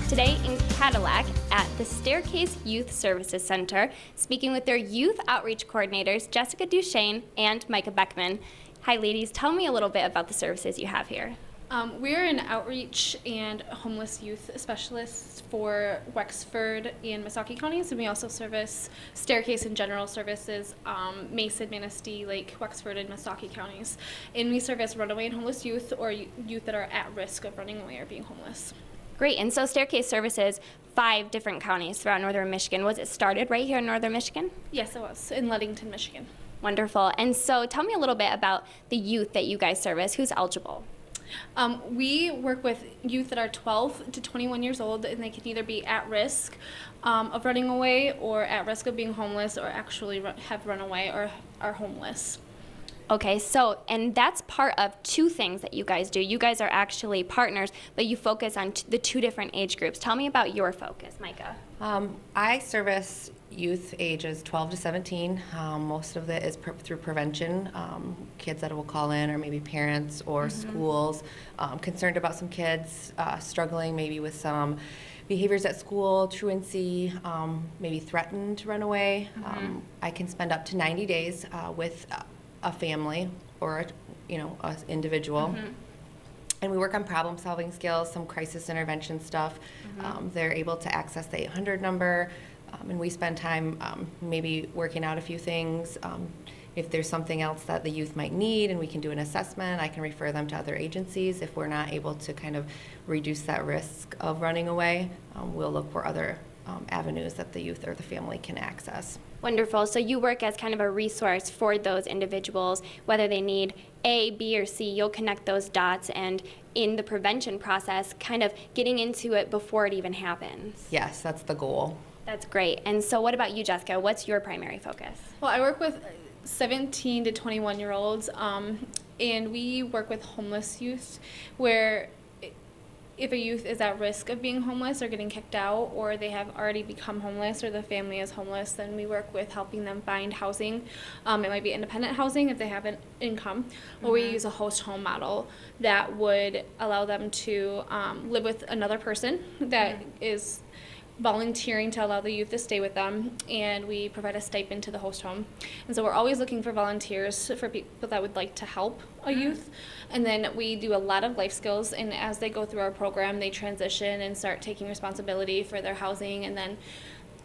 Today in Cadillac at the Staircase Youth Services Center, speaking with their youth outreach coordinators, Jessica Duchesne and Micah Beckman. Hi ladies, tell me a little bit about the services you have here. We're an outreach and homeless youth specialists for Wexford and Missaukee counties, and we also service Staircase and General Services, Mason, Manistee, Lake, Wexford, and Missaukee counties. And we service runaway and homeless youth, or youth that are at risk of running away or being homeless. Great, and so Staircase services 5 different counties throughout northern Michigan. Was it started right here in northern Michigan? Yes, it was, in Ludington, Michigan. Wonderful, and so tell me a little bit about the youth that you guys service. Who's eligible? We work with youth that are 12 to 21 years old, and they can either be at risk of running away or at risk of being homeless, or actually have run away or are homeless. Okay, so, and that's part of 2 things that you guys do. You guys are actually partners, but you focus on the 2 different age groups. Tell me about your focus, Micah. I service youth ages 12 to 17. Most of it is through prevention. Kids that will call in, or maybe parents or schools concerned about some kids struggling maybe with some behaviors at school, truancy, maybe threatened to run away. I can spend up to 90 days with a family or an individual. And we work on problem-solving skills, some crisis intervention stuff. They're able to access the 800 number, and we spend time maybe working out a few things. If there's something else that the youth might need and we can do an assessment, I can refer them to other agencies. If we're not able to kind of reduce that risk of running away, we'll look for other avenues that the youth or the family can access. Wonderful. So you work as kind of a resource for those individuals, whether they need A, B, or C. You'll connect those dots, and in the prevention process, kind of getting into it before it even happens. Yes, that's the goal. That's great. And so what about you, Jessica? What's your primary focus? Well, I work with 17 to 21-year-olds, and we work with homeless youth, where if a youth is at risk of being homeless or getting kicked out, or they have already become homeless, or the family is homeless, then we work with helping them find housing. It might be independent housing if they have an income, or we use a host home model that would allow them to live with another person that is volunteering to allow the youth to stay with them, and we provide a stipend to the host home. And so we're always looking for volunteers, for people that would like to help a youth. And then we do a lot of life skills, and as they go through our program, they transition and start taking responsibility for their housing, and then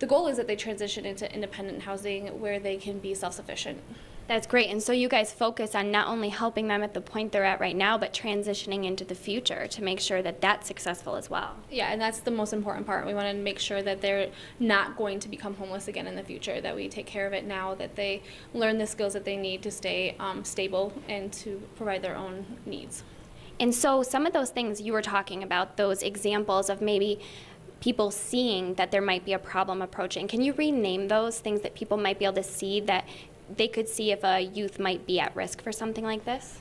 the goal is that they transition into independent housing where they can be self-sufficient. That's great. And so you guys focus on not only helping them at the point they're at right now, but transitioning into the future to make sure that that's successful as well. Yeah, and that's the most important part. We want to make sure that they're not going to become homeless again in the future, that we take care of it now, that they learn the skills that they need to stay stable and to provide their own needs. And so some of those things you were talking about, those examples of maybe people seeing that there might be a problem approaching, can you rename those things that people might be able to see, that they could see if a youth might be at risk for something like this?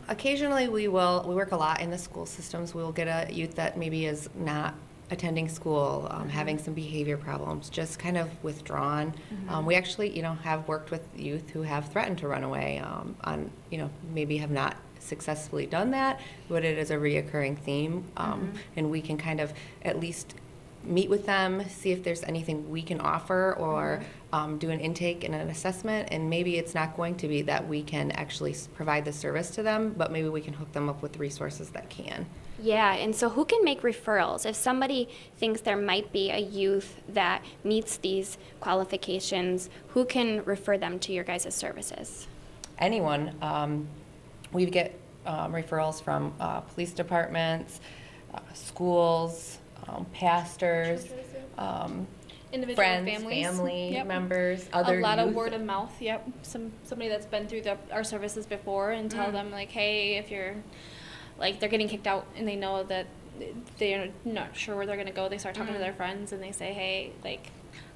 Occasionally we work a lot in the school systems. We will get a youth that maybe is not attending school, having some behavior problems, just kind of withdrawn. We actually, have worked with youth who have threatened to run away, maybe have not successfully done that, but it is a reoccurring theme, and we can kind of at least meet with them, see if there's anything we can offer, or do an intake and an assessment, and maybe it's not going to be that we can actually provide the service to them, but maybe we can hook them up with resources that can. Yeah, and so who can make referrals? If somebody thinks there might be a youth that meets these qualifications, who can refer them to your guys' services? Anyone. We get referrals from police departments, schools, pastors, Individual friends, families. family members, other a lot youth. of word of mouth. Somebody that's been through our services before, and tell them, like, hey, if you're they're getting kicked out and they know that they're not sure where they're going to go, they start talking to their friends and they say, hey,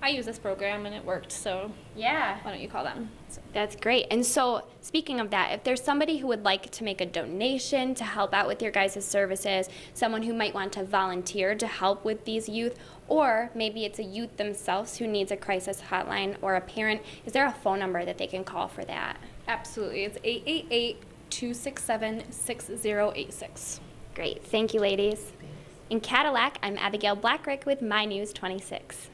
I use this program and it worked, so yeah, why don't you call them? So. That's great. And so speaking of that, if there's somebody who would like to make a donation to help out with your guys' services, someone who might want to volunteer to help with these youth, or maybe it's a youth themselves who needs a crisis hotline, or a parent, is there a phone number that they can call for that? Absolutely. It's 888-267-6086. Great. Thank you, ladies. In Cadillac, I'm Abigail Blackrick with My News 26.